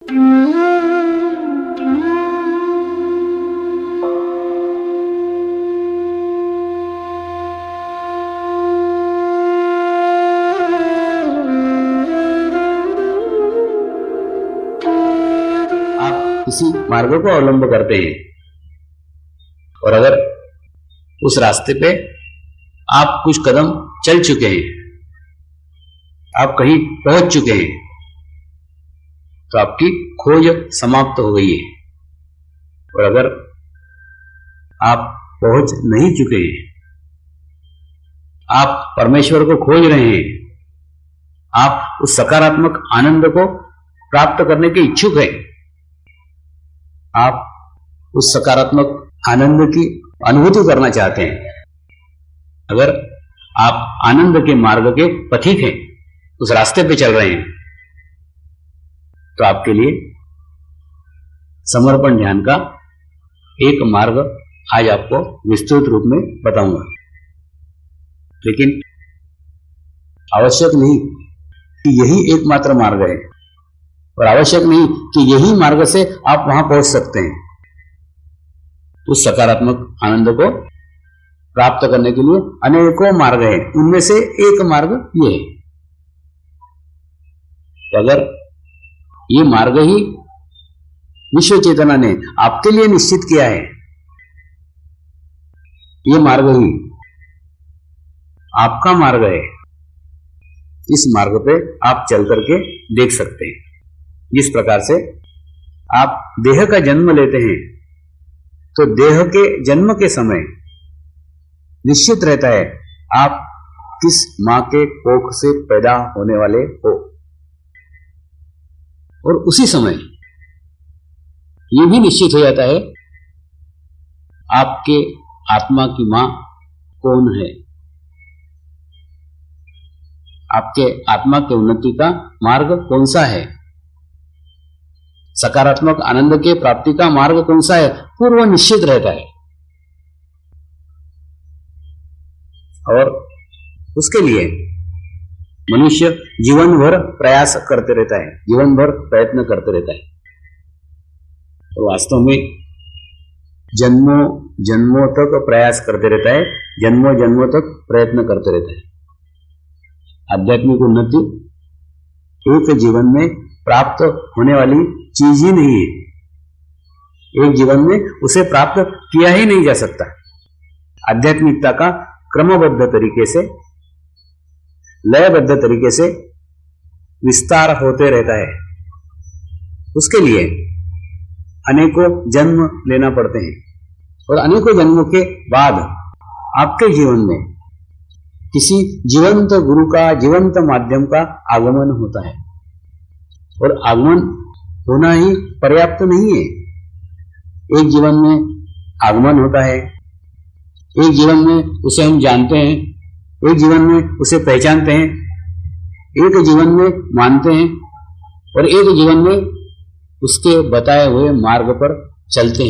किसी मार्ग को अवलंब करते हैं और अगर उस रास्ते पे आप कुछ कदम चल चुके हैं, आप कहीं पहुंच चुके हैं, तो आपकी खोज समाप्त हो गई है। और अगर आप पहुंच नहीं चुके हैं, आप परमेश्वर को खोज रहे हैं, आप उस सकारात्मक आनंद को प्राप्त करने के इच्छुक हैं, आप उस सकारात्मक आनंद की अनुभूति करना चाहते हैं, अगर आप आनंद के मार्ग के पथिक हैं, उस रास्ते पे चल रहे हैं, तो आपके लिए समर्पण ध्यान का एक मार्ग आज आपको विस्तृत रूप में बताऊंगा। लेकिन आवश्यक नहीं कि यही एकमात्र मार्ग है, और आवश्यक नहीं कि यही मार्ग से आप वहां पहुंच सकते हैं। उस सकारात्मक आनंद को प्राप्त करने के लिए अनेकों मार्ग हैं, उनमें से एक मार्ग ये है। तो अगर ये मार्ग ही विश्व चेतना ने आपके लिए निश्चित किया है, ये मार्ग ही आपका मार्ग है, इस मार्ग पे आप चल करके देख सकते हैं। जिस प्रकार से आप देह का जन्म लेते हैं, तो देह के जन्म के समय निश्चित रहता है आप किस मां के कोख से पैदा होने वाले हो, और उसी समय यह भी निश्चित हो जाता है आपके आत्मा की मां कौन है, आपके आत्मा के उन्नति का मार्ग कौन सा है, सकारात्मक आनंद के प्राप्ति का मार्ग कौन सा है, पूर्व निश्चित रहता है। और उसके लिए मनुष्य जीवन भर प्रयास करते रहता है, जीवन भर प्रयत्न करते रहता है। तो वास्तव में जन्मों जन्मों तक प्रयास करते रहता है, जन्मों जन्मों तक प्रयत्न करते रहता है। आध्यात्मिक उन्नति एक जीवन में प्राप्त होने वाली चीज ही नहीं है, एक जीवन में उसे प्राप्त किया ही नहीं जा सकता। आध्यात्मिकता का क्रमबद्ध तरीके से, लयबद्ध तरीके से विस्तार होते रहता है। उसके लिए अनेकों जन्म लेना पड़ते हैं, और अनेकों जन्मों के बाद आपके जीवन में किसी जीवंत गुरु का, जीवंत माध्यम का आगमन होता है। और आगमन होना ही पर्याप्त नहीं है। एक जीवन में आगमन होता है, एक जीवन में उसे हम जानते हैं, एक जीवन में उसे पहचानते हैं, एक जीवन में मानते हैं, और एक जीवन में उसके बताए हुए मार्ग पर चलते हैं।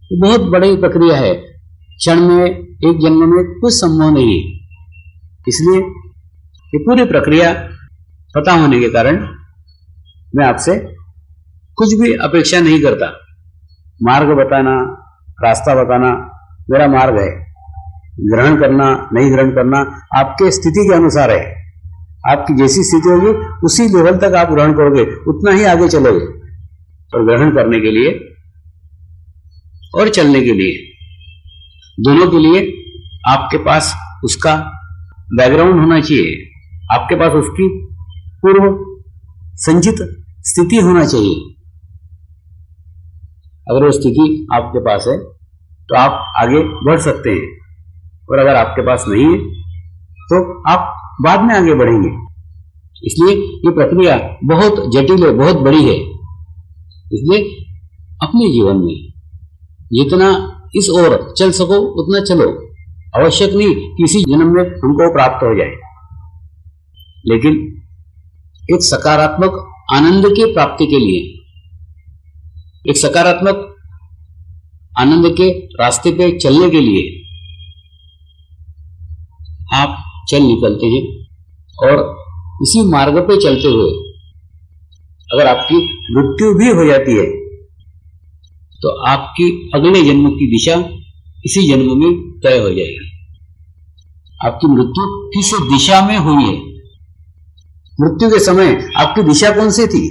ये बहुत बड़ी प्रक्रिया है, क्षण में, एक जन्म में कुछ संभव नहीं है। इसलिए ये पूरी प्रक्रिया पता होने के कारण मैं आपसे कुछ भी अपेक्षा नहीं करता। मार्ग बताना, रास्ता बताना मेरा मार्ग है, ग्रहण करना नहीं ग्रहण करना आपके स्थिति के अनुसार है। आपकी जैसी स्थिति होगी उसी लेवल तक आप ग्रहण करोगे, उतना ही आगे चलोगे। और ग्रहण करने के लिए और चलने के लिए, दोनों के लिए आपके पास उसका बैकग्राउंड होना चाहिए, आपके पास उसकी पूर्व संचित स्थिति होना चाहिए। अगर वो स्थिति आपके पास है तो आप आगे बढ़ सकते हैं, और अगर आपके पास नहीं है तो आप बाद में आगे बढ़ेंगे। इसलिए ये प्रक्रिया बहुत जटिल है, बहुत बड़ी है। इसलिए अपने जीवन में जितना इस ओर चल सको उतना चलो। आवश्यक नहीं कि इसी जन्म में हमको प्राप्त हो जाए, लेकिन एक सकारात्मक आनंद की प्राप्ति के लिए, एक सकारात्मक आनंद के रास्ते पे चलने के लिए आप चल निकलते हैं। और इसी मार्ग पे चलते हुए अगर आपकी मृत्यु भी हो जाती है तो आपकी अगले जन्म की दिशा इसी जन्म में तय हो जाएगी। आपकी मृत्यु किस दिशा में हुई है? मृत्यु के समय आपकी दिशा कौन सी थी?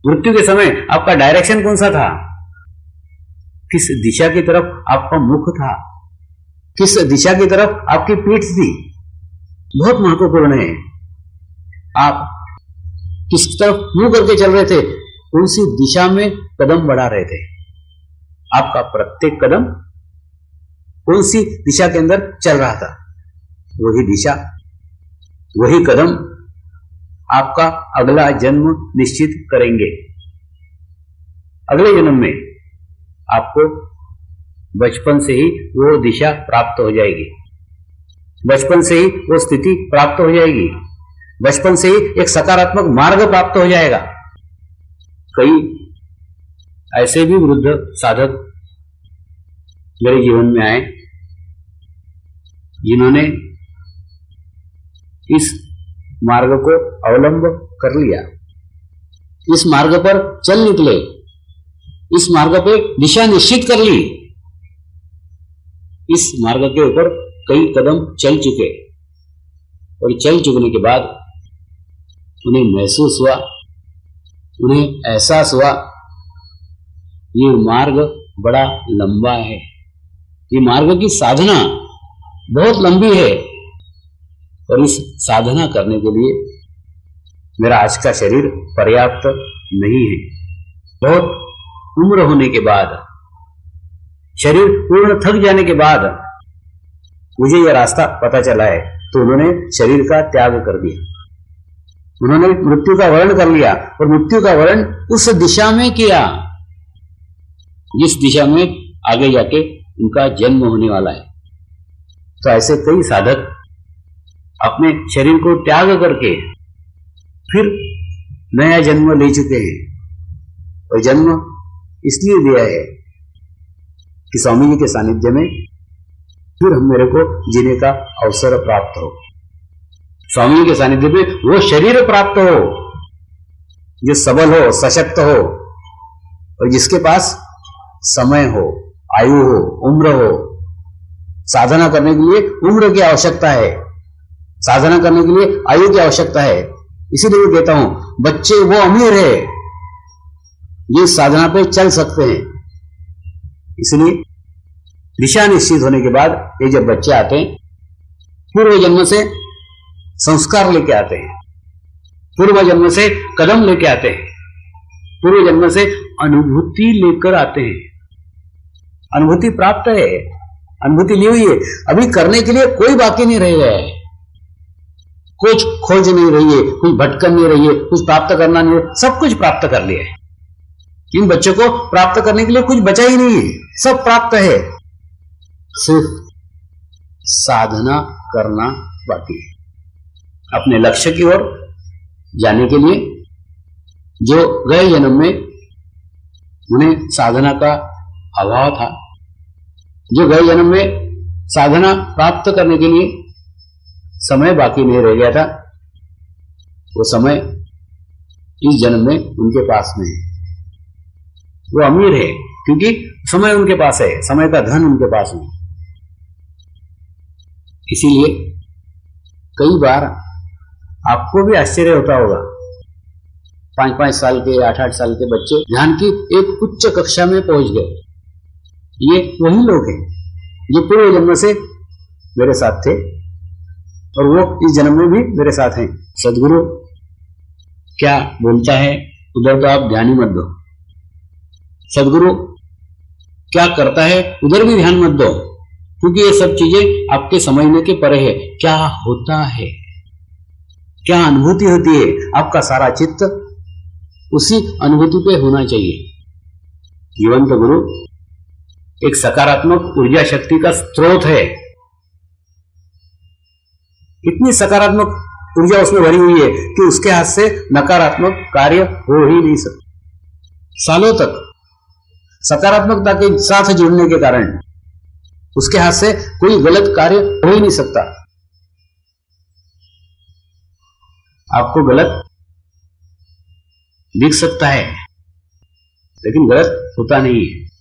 मृत्यु के समय आपका डायरेक्शन कौन सा था? किस दिशा की तरफ आपका मुख था? किस दिशा की तरफ आपकी पीठ थी? बहुत महत्वपूर्ण है। आप किस तरफ मुंह करके चल रहे थे, कौन सी दिशा में कदम बढ़ा रहे थे? आपका प्रत्येक कदम कौन सी दिशा के अंदर चल रहा था? वही दिशा, वही कदम आपका अगला जन्म निश्चित करेंगे। अगले जन्म में आपको बचपन से ही वो दिशा प्राप्त हो जाएगी, बचपन से ही वो स्थिति प्राप्त हो जाएगी, बचपन से ही एक सकारात्मक मार्ग प्राप्त हो जाएगा। कई ऐसे भी वृद्ध साधक मेरे जीवन में आए जिन्होंने इस मार्ग को अवलंब कर लिया, इस मार्ग पर चल निकले, इस मार्ग पे दिशा निश्चित कर ली, इस मार्ग के ऊपर कई कदम चल चुके और चल चुकने के बाद उन्हें महसूस हुआ, उन्हें एहसास हुआ ये मार्ग बड़ा लंबा है, ये मार्ग की साधना बहुत लंबी है और इस साधना करने के लिए मेरा आज का शरीर पर्याप्त नहीं है। बहुत उम्र होने के बाद, शरीर पूर्ण थक जाने के बाद मुझे यह रास्ता पता चला है, तो उन्होंने शरीर का त्याग कर दिया, उन्होंने मृत्यु का वर्ण कर लिया और मृत्यु का वर्ण उस दिशा में किया जिस दिशा में आगे जाके उनका जन्म होने वाला है। तो ऐसे कई साधक अपने शरीर को त्याग करके फिर नया जन्म ले चुके हैं और जन्म इसलिए लिया है कि स्वामी जी के सानिध्य में फिर हम मेरे को जीने का अवसर प्राप्त हो, स्वामी जी के सानिध्य में वो शरीर प्राप्त हो जो सबल हो, सशक्त हो और जिसके पास समय हो, आयु हो, उम्र हो। साधना करने के लिए उम्र की आवश्यकता है, साधना करने के लिए आयु की आवश्यकता है। इसीलिए मैं कहता हूं बच्चे वो अमीर है ये साधना पे चल सकते हैं। इसलिए दिशा निश्चित होने के बाद ये जब बच्चे आते हैं, पूर्व जन्म से संस्कार लेके आते हैं, पूर्व जन्म से कदम लेके आते हैं, पूर्व जन्म से अनुभूति लेकर आते हैं। अनुभूति प्राप्त है, अनुभूति ली हुई है, अभी करने के लिए कोई बाकी नहीं रह गया है, कुछ खोज नहीं रही है, कुछ भटकन नहीं रही है, कुछ प्राप्त करना नहीं है, सब कुछ प्राप्त कर लिया है। इन बच्चों को प्राप्त करने के लिए कुछ बचा ही नहीं है, सब प्राप्त है, सिर्फ साधना करना बाकी है। अपने लक्ष्य की ओर जाने के लिए जो गए जन्म में उन्हें साधना का अभाव था, जो गए जन्म में साधना प्राप्त करने के लिए समय बाकी नहीं रह गया था, वो समय इस जन्म में उनके पास में है। वो अमीर है क्योंकि समय उनके पास है, समय का धन उनके पास में। इसीलिए कई बार आपको भी आश्चर्य होता होगा, 5-5 साल के 8-8 साल के बच्चे ध्यान की एक उच्च कक्षा में पहुंच गए। ये वही लोग हैं जो पूर्व जन्म से मेरे साथ थे और वो इस जन्म में भी मेरे साथ हैं। सदगुरु क्या बोलता है उधर तो आप ध्यान ही मत दो, सदगुरु क्या करता है उधर भी ध्यान मत दो, क्योंकि ये सब चीजें आपके समझने के परे है। क्या होता है, क्या अनुभूति होती है, आपका सारा चित्त उसी अनुभूति पे होना चाहिए। जीवंत गुरु एक सकारात्मक ऊर्जा शक्ति का स्रोत है, इतनी सकारात्मक ऊर्जा उसमें भरी हुई है कि उसके हाथ से नकारात्मक कार्य हो ही नहीं सकता। सालों तक सकारात्मकता के साथ जुड़ने के कारण उसके हाथ से कोई गलत कार्य हो ही नहीं सकता। आपको गलत दिख सकता है लेकिन गलत होता नहीं है।